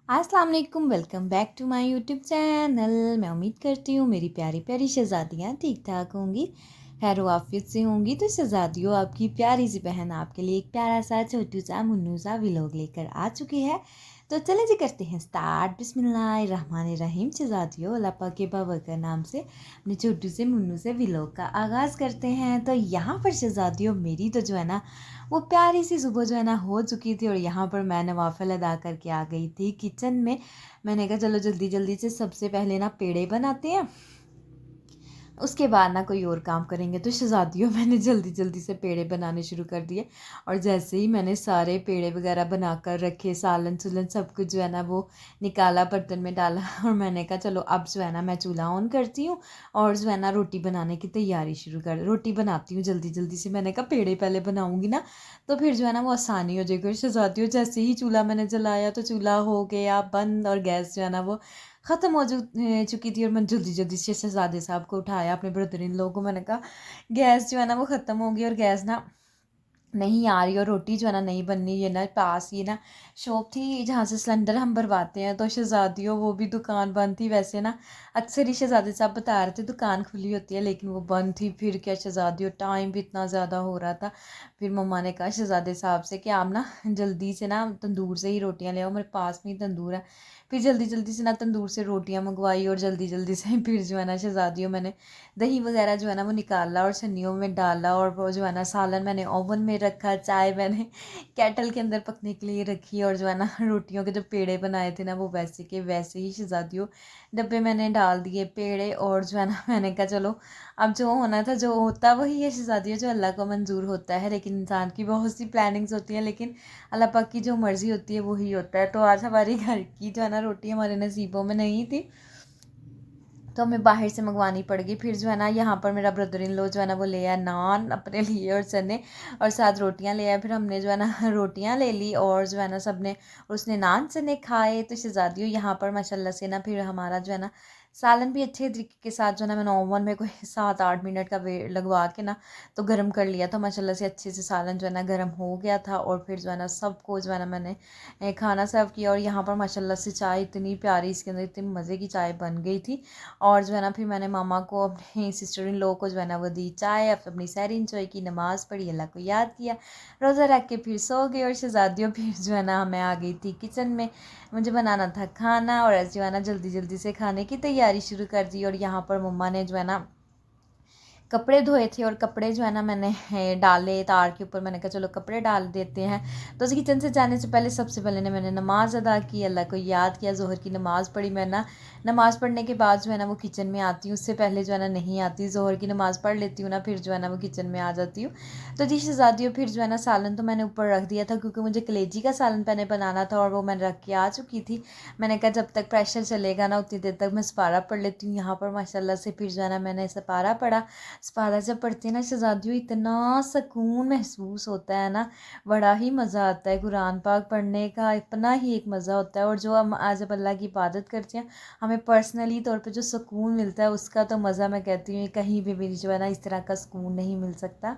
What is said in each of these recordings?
अस्सलाम वालेकुम, welcome back to my YouTube channel. मैं उम्मीद करती हूँ मेरी प्यारी प्यारी शहज़ादियाँ ठीक ठाक होंगी, खैर आफियत से होंगी। तो शहज़ादियों, आपकी प्यारी सी बहन आपके लिए एक प्यारा सा छोटू सा मुन्नू सा व्लॉग लेकर आ चुकी है। तो चलें जी, करते हैं स्टार्ट। बिस्मिल्लाहिर्रहमानिर्रहीम। शहज़ादियों, अल्लाह पाक के बाबरकत नाम से अपने छोटू से मुन्नू से व्लॉग का आगाज़ करते हैं। तो यहाँ पर शहज़ादियों, मेरी तो जो है ना वो प्यारी सी सुबह जो है ना हो चुकी थी, और यहाँ पर मैं नवाफ़िल अदा करके आ गई थी किचन में। मैंने कहा चलो जल्दी जल्दी से सबसे पहले ना पेड़े बनाते हैं, उसके बाद ना कोई और काम करेंगे। तो शहज़ादियों, मैंने जल्दी जल्दी से पेड़े बनाने शुरू कर दिए। और जैसे ही मैंने सारे पेड़े वगैरह बना कर रखे, सालन सुलन सब कुछ जो है ना वो निकाला, बर्तन में डाला और मैंने कहा चलो अब जो है ना मैं चूल्हा ऑन करती हूँ और जो है ना रोटी बनाने की तैयारी शुरू कर रोटी बनाती हूँ जल्दी जल्दी से। मैंने कहा पेड़े पहले बनाऊँगी ना तो फिर जो है ना वो आसानी हो जाएगी। और शहज़ादियों, जैसे ही चूल्हा मैंने जलाया तो चूल्हा हो गया बंद, और गैस जो है ना वो ख़त्म हो चुकी थी। और मैं जल्दी जल्दी से शहज़ादे साहब को उठाया, अपने ब्रदर इन लोगों को। मैंने कहा गैस जो है ना वो ख़त्म हो गई और गैस ना नहीं आ रही, और रोटी जो है ना नहीं बननी। ये ना पास ये ना शॉप थी जहाँ से सिलेंडर हम भरवाते हैं। तो शहज़ादियों, वो भी दुकान बंद थी। वैसे ना अक्सर ही शहज़ादे साहब बता रहे थे दुकान खुली होती है, लेकिन वो बंद थी। फिर क्या शहज़ादियों, टाइम भी इतना ज़्यादा हो रहा था। फिर मम्मा ने कहा शहज़ादे साहब से कि आप ना जल्दी से ना तंदूर से ही रोटियां ले आओ, मेरे पास में ही तंदूर है। फिर जल्दी जल्दी से ना तंदूर से रोटियां मंगवाई, और जल्दी जल्दी से फिर जो है ना शहज़ादियों, मैंने दही वगैरह जो है ना वो निकाला और छन्नियों में डाला। और वो जो है ना सालन मैंने ओवन में रखा, चाय मैंने केटल के अंदर पकने के लिए रखी। और जो है ना रोटियों के जो पेड़े बनाए थे ना वो वैसे के वैसे ही शहज़ादियों डब्बे मैंने डाल दिए पेड़े। और जो है ना मैंने कहा चलो अब जो होना था जो होता वही है शहज़ादियों, जो अल्लाह को मंजूर होता है। लेकिन इंसान की बहुत सी प्लानिंग्स होती हैं, लेकिन अल्लाह पाक की जो मर्ज़ी होती है वही होता है। तो आज हमारे घर की जो है ना रोटी हमारे नसीबों में नहीं थी, तो हमें बाहर से मंगवानी पड़ गई। फिर जो है ना यहाँ पर मेरा ब्रदर इन लो जो है ना वो ले आया नान अपने लिए और चने, और साथ रोटियाँ ले आया। फिर हमने जो है ना रोटियाँ ले ली, और जो है ना सबने, और उसने नान चने खाए। तो शहज़ादियों, यहाँ पर माशाल्लाह से ना फिर हमारा जो है ना सालन भी अच्छे तरीके के साथ जो है ना मैंने ओवन में कोई 7-8 मिनट का वे लगवा के ना तो गर्म कर लिया था। माशाल्लाह से अच्छे से सालन जो है ना गर्म हो गया था। और फिर जो है ना सबको जो है ना मैंने खाना सर्व किया। और यहाँ पर माशाल्लाह से चाय इतनी प्यारी, इसके अंदर इतनी मज़े की चाय बन गई थी। और जो है ना फिर मैंने मामा को, अपनी सिस्टर इन लोगों को जो है ना वो दी चाय, अब अपनी सहरी इंजॉय की, नमाज़ पढ़ी, अल्लाह को याद किया, रोज़ा रख के फिर सो गए। और शहज़ादियों, फिर जो है ना मैं आ गई थी किचन में, मुझे बनाना था खाना। और जो है ना जल्दी जल्दी से खाने की तैयारी शुरू कर दी। और यहाँ पर मम्मा ने जो है ना कपड़े धोए थे, और कपड़े जो है ना मैंने डाले तार के ऊपर। मैंने कहा चलो कपड़े डाल देते हैं। तो किचन से जाने से पहले सबसे पहले मैंने नमाज़ अदा की, अल्लाह को याद किया, ज़ोहर की नमाज़ पढ़ी। मैं ना नमाज़ पढ़ने के बाद जो है ना वो किचन में आती हूँ, उससे पहले जो है ना नहीं आती। ज़ोहर की नमाज़ पढ़ लेती हूँ ना, फिर जो है ना वो किचन में आ जाती हूँ। तो जी शहज़ादियों, फिर जो है ना सालन तो मैंने ऊपर रख दिया था, क्योंकि मुझे कलेजी का सालन पहले बनाना था, और वो मैंने रख के आ चुकी थी। मैंने कहा जब तक प्रेशर चलेगा ना उतनी देर तक मैं सपारा पढ़ लेती हूँ। यहाँ पर माशाल्लाह से फिर जो है ना मैंने सपारा पढ़ा। सपारा जब पढ़ते हैं ना शहज़ादियों, इतना सुकून महसूस होता है ना, बड़ा ही मज़ा आता है। कुरान पाक पढ़ने का अपना ही एक मज़ा होता है। और जो हम आज अब अल्लाह की इबादत करते हैं, हमें पर्सनली तौर पे जो सुकून मिलता है उसका तो मज़ा मैं कहती हूँ कहीं भी जो है ना इस तरह का सुकून नहीं मिल सकता।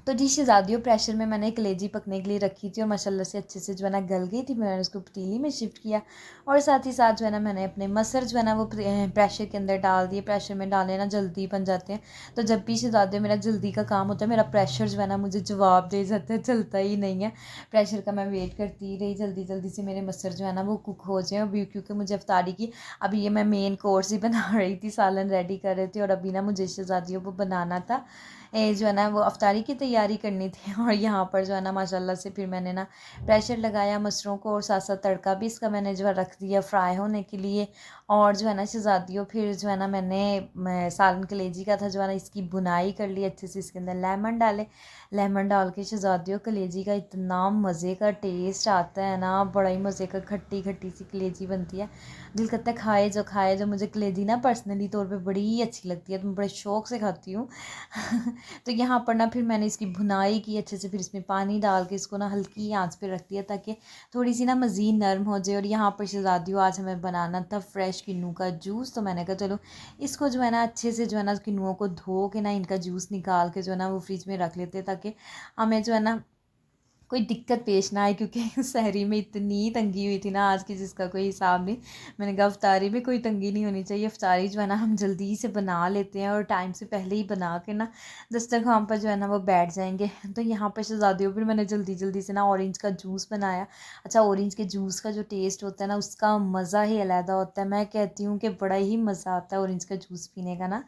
तो जी शहज़ादियों, प्रेशर में मैंने कलेजी पकने के लिए रखी थी, और माशाल्लाह से अच्छे से जो है ना गल गई थी। मैंने उसको पतीली में शिफ्ट किया, और साथ ही साथ जो है ना मैंने अपने मसर जो है ना वो प्रेशर के अंदर डाल दिए। प्रेशर में डालने ना जल्दी बन जाते हैं। तो जब भी शहज़ादियों मेरा जल्दी का काम होता है, मेरा प्रेशर जो है ना मुझे जवाब दे जाता है, चलता ही नहीं है प्रेशर का। मैं वेट करती रही जल्दी जल्दी से मेरे मसर जो है ना वो कुक हो जाए। अभी क्योंकि मुझे अफ्तारी की, अभी ये मैं मेन कोर्स ही बना रही थी, सालन रेडी कर रही थी, और अभी ना मुझे शहज़ादियों को बनाना था जो है ना वो अफ्तारी की तैयारी करनी थी। और यहाँ पर जो है ना माशाल्लाह से फिर मैंने ना प्रेशर लगाया मसरों को, और साथ साथ तड़का भी इसका मैंने जो है रख दिया फ्राई होने के लिए। और जो है ना शहज़ादियों, फिर जो है ना मैं सालन कलेजी का था जो है ना इसकी बुनाई कर ली अच्छे से। इसके अंदर लेमन डाले, लेमन डाल के शहज़ादियों कलेजी का इतना मज़े का टेस्ट आता है ना, बड़ा ही मज़े का खट्टी खट्टी सी कलेजी बनती है। दिल करता है खाए जो। मुझे कलेजी ना पर्सनली तौर पे बड़ी अच्छी लगती है, तो मैं बड़े शौक़ से खाती हूँ। तो यहाँ पर ना फिर मैंने इसकी भुनाई की अच्छे से, फिर इसमें पानी डाल के इसको ना हल्की आंच पे रख दिया, ताकि थोड़ी सी ना मज़ीद नरम हो जाए। और यहाँ पर शहज़ादियों, आज हमें बनाना था फ्रेश किन्नू का जूस। तो मैंने कहा चलो इसको जो है ना अच्छे से जो है ना किन्नुओं को धो के ना इनका जूस निकाल के जो है ना वो फ्रिज में रख लेते, ताकि हमें जो है ना कोई दिक्कत पेश ना आए, क्योंकि सहरी में इतनी तंगी हुई थी ना आज की जिसका कोई हिसाब नहीं। मैंने कहा अफ्तारी में कोई तंगी नहीं होनी चाहिए, अफ्तारी जो है ना हम जल्दी से बना लेते हैं और टाइम से पहले ही बना के ना दस्तरखान पर जो है ना वो बैठ जाएंगे। तो यहाँ पर शहज़ादियों फिर मैंने जल्दी जल्दी से ना ऑरेंज का जूस बनाया। अच्छा, ऑरेंज के जूस का जो टेस्ट होता है ना उसका मज़ा ही अलग होता है। मैं कहती हूँ कि बड़ा ही मज़ा आता है ऑरेंज का जूस पीने का ना,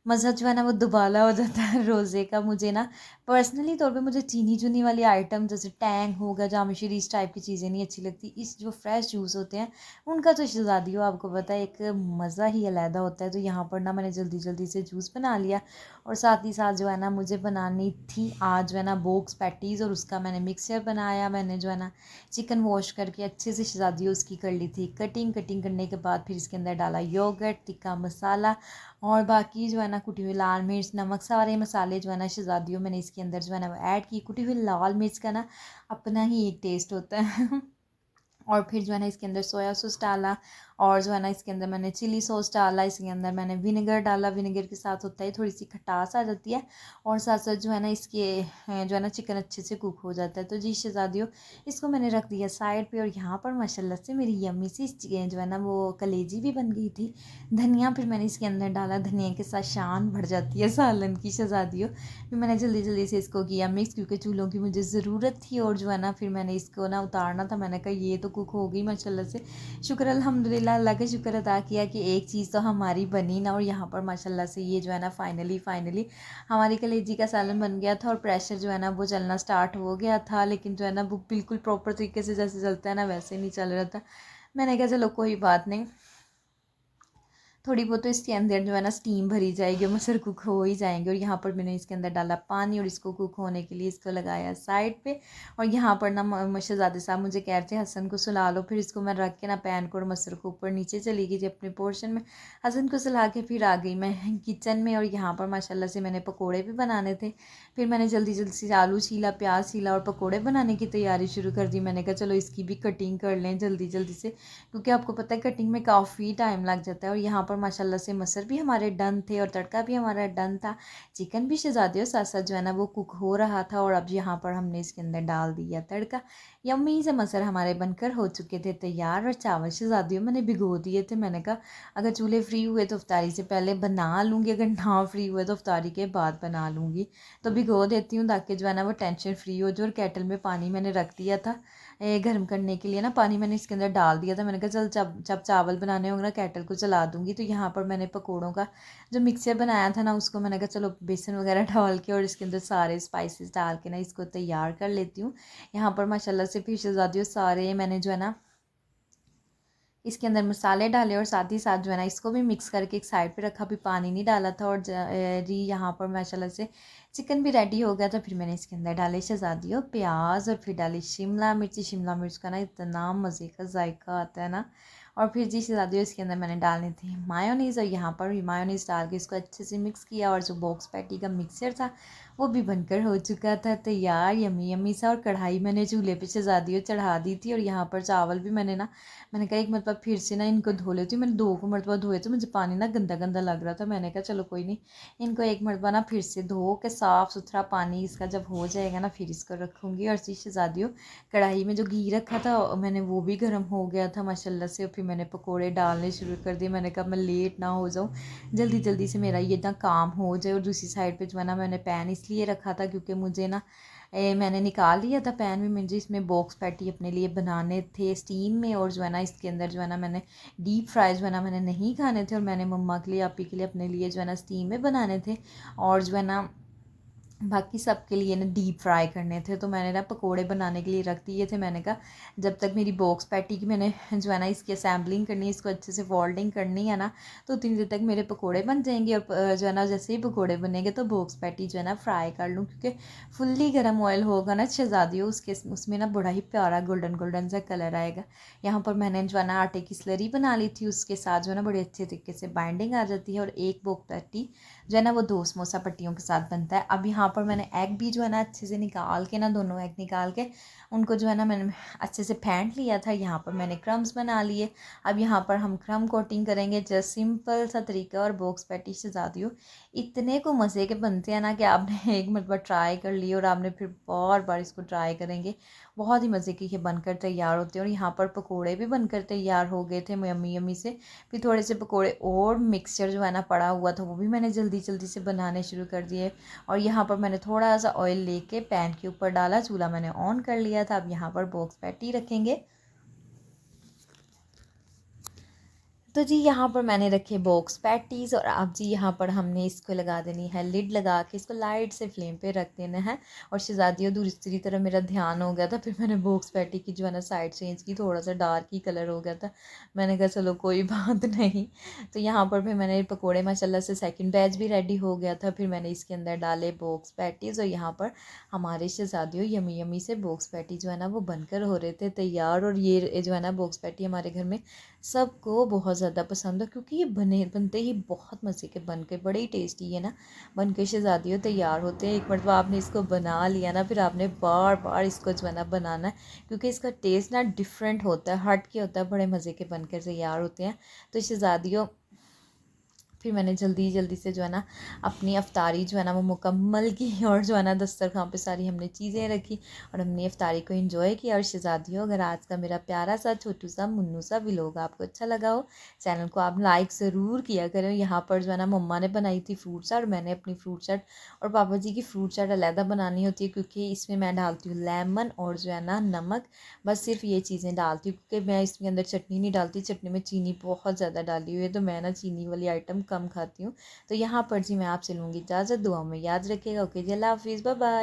मज़ा जो है ना वो दुबाला हो जाता है रोज़े का। मुझे ना पर्सनली तौर पे मुझे चीनी चुनी वाली आइटम जैसे टैंग हो गया, जाम शरीर इस टाइप की चीज़ें नहीं अच्छी लगती। इस जो फ्रेश जूस होते हैं उनका तो शहज़ादी हो आपको पता है एक मज़ा ही अलग होता है। तो यहाँ पर ना मैंने जल्दी जल्दी से जूस बना लिया, और साथ ही साथ जो है ना मुझे बनानी थी आज जो है ना बोक्स पैटीज़, और उसका मैंने मिक्सचर बनाया। मैंने जो है ना चिकन वॉश करके अच्छे से शहज़ादी उसकी कर ली थी कटिंग। कटिंग करने के बाद फिर इसके अंदर डाला योगर्ट, तिक्का मसाला, और बाकी जो है ना कुटी हुई लाल मिर्च, नमक, सारे मसाले जो है ना शहज़ादियों मैंने इसके अंदर जो है ना वो ऐड की। कुटी हुई लाल मिर्च का ना अपना ही एक टेस्ट होता है और फिर जो है ना इसके अंदर सोया सॉस डाला, और जो है ना इसके अंदर मैंने चिली सॉस डाला, इसके अंदर मैंने विनेगर डाला। विनेगर के साथ होता है थोड़ी सी खटास आ जाती है, और साथ साथ जो है ना इसके जो है ना चिकन अच्छे से कुक हो जाता है। तो जी शहज़ादियों इसको मैंने रख दिया साइड पे, और यहाँ पर माशाल्लाह से मेरी यम्मी सी जो है ना वो कलेजी भी बन गई थी। धनिया फिर मैंने इसके अंदर डाला, धनिया के साथ शान बढ़ जाती है सालन की शहज़ादियों। फिर मैंने जल्दी जल्दी से इसको किया मिक्स, क्योंकि चूल्हों की मुझे ज़रूरत थी। और जो है ना फिर मैंने इसको ना उतारना था, मैंने कहा ये तो कुक हो गई माशाल्लाह से। शुक्र अल्हम्दुलिल्लाह, अल्लाह का शुक्र अदा किया कि एक चीज़ तो हमारी बनी ना। और यहाँ पर माशाल्लाह से ये जो है ना फाइनली हमारी कलेजी का सालन बन गया था, और प्रेशर जो है ना वो चलना स्टार्ट हो गया था, लेकिन जो है ना वो बिल्कुल प्रॉपर तरीके से जैसे चलता है ना वैसे नहीं चल रहा था। मैंने कहा चलो कोई बात नहीं, थोड़ी बहुत तो इसके अंदर जो है ना स्टीम भरी जाएगी, मसर कुक हो ही जाएंगे। और यहाँ पर मैंने इसके अंदर डाला पानी, और इसको कुक होने के लिए इसको लगाया साइड पे। और यहाँ पर ना शहज़ादे साहब मुझे कह रहे थे हसन को सुला लो, फिर इसको मैं रख के ना पैन को और मसर को ऊपर नीचे चली गई थी अपने पोर्शन में। हसन को सुला के फिर आ गई मैं किचन में, और यहाँ पर माशाल्लाह से मैंने पकौड़े भी बनाने थे। फिर मैंने जल्दी जल्दी से आलू छीला, प्याज छीला, और पकौड़े बनाने की तैयारी शुरू कर दी। मैंने कहा चलो इसकी भी कटिंग कर लें जल्दी जल्दी से, क्योंकि आपको पता है कटिंग में काफ़ी टाइम लग जाता है। और यहाँ पर माशाल्लाह से मसर भी हमारे डन थे, और तड़का भी हमारा डन था। चिकन भी शहज़ादियों साथ साथ जो है ना वो कुक हो रहा था, और अब यहाँ पर हमने इसके अंदर डाल दिया तड़का। यम्मी से मसर हमारे बनकर हो चुके थे तैयार। और चावल शहज़ादियों मैंने भिगो दिए थे। मैंने कहा अगर चूल्हे फ्री हुए तो अफ्तारी से पहले बना लूँगी, अगर ना फ्री हुए तो अफ्तारी के बाद बना लूँगी। तो भिगो देती हूँ ताकि जो है ना वो टेंशन फ्री हो जो। और केटल में पानी मैंने रख दिया था गर्म करने के लिए ना, पानी मैंने इसके अंदर डाल दिया था। मैंने कहा चल जब जब चावल बनाने होंगे ना केटल को चला दूँगी। तो यहाँ पर मैंने पकौड़ों का जो मिक्सचर बनाया था ना उसको मैंने कहा चलो बेसन वगैरह डाल के और इसके अंदर सारे स्पाइसेस डाल के ना इसको तैयार कर लेती हूँ। यहाँ पर माशाल्लाह से फिर शहज़ादियों सारे मैंने जो है ना इसके अंदर मसाले डाले, और साथ ही साथ जो है ना इसको भी मिक्स करके एक साइड पे रखा, भी पानी नहीं डाला था। और जी यहाँ पर माशाल्लाह से चिकन भी रेडी हो गया था। फिर मैंने इसके अंदर डाले शहज़ादियों प्याज, और फिर डाली शिमला मिर्च। शिमला मिर्च का ना इतना मज़े का जायका आता है ना। और फिर जी शहज़ादियों इसके अंदर मैंने डालनी थी मायोनीज़, और यहाँ पर भी मायोनीज़ डाल के इसको अच्छे से मिक्स किया। और जो बॉक्स पैटी का मिक्सचर था वो भी बनकर हो चुका था तैयार, यम्मी यम्मी सा। और कढ़ाई मैंने चूल्हे पे शहज़ादियों चढ़ा दी थी। और यहाँ पर चावल भी मैंने कहा एक मरतबा फिर से ना इनको धो लेती हूँ। मैंने 2 को मरतबा धोए तो मुझे पानी ना गंदा गंदा लग रहा था। मैंने कहा चलो कोई नहीं, इनको एक मरतबा ना फिर से धो के साफ़ सुथरा पानी इसका जब हो जाएगा ना फिर इसको रखूँगी। और सी शहज़ादियों कढ़ाई में जो घी रखा था मैंने वो भी गर्म हो गया था माशाल्लाह से। और फिर मैंने पकौड़े डालने शुरू कर दिए। मैंने कहा मैं लेट ना हो जाऊँ, जल्दी जल्दी से मेरा ये ना काम हो जाए। और दूसरी साइड पे जो है ना मैंने पैन इसलिए रखा था क्योंकि मुझे ना मैंने निकाल लिया था पैन में, मुझे इसमें बॉक्स पैटी अपने लिए बनाने थे स्टीम में। और जो है ना इसके अंदर जो है ना मैंने डीप फ्राई जो है ना मैंने नहीं खाने थे, और मैंने मम्मा के लिए आपी के लिए अपने लिए जो है ना स्टीम में बनाने थे। और जो है ना बाकी सब के लिए ना डीप फ्राई करने थे। तो मैंने ना पकोड़े बनाने के लिए रख दिए थे। मैंने कहा जब तक मेरी बॉक्स पैटी की मैंने जो है ना इसकी असेंबलिंग करनी है, इसको अच्छे से फोल्डिंग करनी है ना, तो उतनी देर तक मेरे पकोड़े बन जाएंगे। और जो है ना जैसे ही पकोड़े बनेंगे तो बॉक्स पैटी जो है ना फ्राई कर लूँ, क्योंकि फुल्ली गर्म ऑयल होगा ना शहज़ादियों उसके उसमें ना बड़ा ही प्यारा गोल्डन गोल्डन सा कलर आएगा। यहाँ पर मैंने जो है ना आटे की स्लरी बना ली थी, उसके साथ जो है ना बड़े अच्छे तरीके से बाइंडिंग आ जाती है। और एक बॉक्स पैटी जो है ना वो 2 समोसा पट्टियों के साथ बनता है। अब यहाँ पर मैंने एग भी जो है ना अच्छे से निकाल के ना, दोनों एग निकाल के उनको जो है ना मैंने अच्छे से फेंट लिया था। यहाँ पर मैंने क्रम्स बना लिए। अब यहाँ पर हम क्रम्ब कोटिंग करेंगे, जस्ट सिंपल सा तरीका। और बॉक्स पैटी शहज़ादियों इतने को मज़े के बनते हैं ना कि आपने एक मरतबा ट्राई कर लिए और आपने फिर बार बार इसको ट्राई करेंगे। बहुत ही मज़े के ये बनकर तैयार होते हैं। और यहाँ पर पकोड़े भी बनकर तैयार हो गए थे यम्मी यम्मी से। फिर थोड़े से पकोड़े और मिक्सचर जो है ना पड़ा हुआ था, वो भी मैंने जल्दी जल्दी से बनाने शुरू कर दिए। और यहाँ पर मैंने थोड़ा सा ऑयल लेके पैन के ऊपर डाला, चूल्हा मैंने ऑन कर लिया था। अब यहाँ पर बॉक्स पैटी रखेंगे। तो जी यहाँ पर मैंने रखे बॉक्स पैटीज़। और अब जी यहाँ पर हमने इसको लगा देनी है लिड, लगा के इसको लाइट से फ्लेम पे रख देना है। और शहज़ादियों दूसरी तरह मेरा ध्यान हो गया था, फिर मैंने बॉक्स पैटी की जो है ना साइड चेंज की, थोड़ा सा डार्क ही कलर हो गया था। मैंने कहा चलो कोई बात नहीं। तो यहाँ पर फिर मैंने पकौड़े माशाल्लाह से सेकंड बैच भी रेडी हो गया था। फिर मैंने इसके अंदर डाले बॉक्स पैटीज़। और यहाँ पर हमारे शहज़ादियों यमी यमी से बॉक्स पैटी जो है ना वो बनकर हो रहे थे तैयार। और ये जो है ना बॉक्स पैटी हमारे घर में सबको बहुत ज़्यादा पसंद है, क्योंकि ये बनते ही बहुत मज़े के बन के बड़े ही टेस्टी है ना बन के शहज़ादियों तैयार होते हैं। एक मरतबा आपने इसको बना लिया ना, फिर आपने बार बार इसको जो है ना बनाना है, क्योंकि इसका टेस्ट ना डिफरेंट होता है, हट के होता है, बड़े मज़े के बनकर तैयार होते हैं। तो शहज़ादियों फिर मैंने जल्दी जल्दी से जो है ना अपनी अफ्तारी जो है ना वो मुकम्मल की। और जो है ना दस्तरखान पे सारी हमने चीज़ें रखी और हमने अफ्तारी को एंजॉय किया। और शहज़ादियों अगर आज का मेरा प्यारा सा छोटू सा मुन्नू सा व्लॉग आपको अच्छा लगा हो, चैनल को आप लाइक ज़रूर किया करें। यहाँ पर जो है ना मम्मा ने बनाई थी फ्रूट चाट, और मैंने अपनी फ्रूट चाट और पापा जी की फ्रूट चाट अलहदा बनानी होती है, क्योंकि इसमें मैं डालती हूँ लेमन और जो है ना नमक। बस सिर्फ ये चीज़ें डालती हूँ, क्योंकि मैं इसके अंदर चटनी नहीं डालती। चटनी में चीनी बहुत ज़्यादा डाली हुई है, तो मैं ना चीनी वाली आइटम कम खाती हूँ। तो यहाँ पर जी मैं आपसे लूँगी इजाज़त। दुआ में याद रखिएगा। ओके जी, अल्लाह हाफ़िज़, बाय बाय।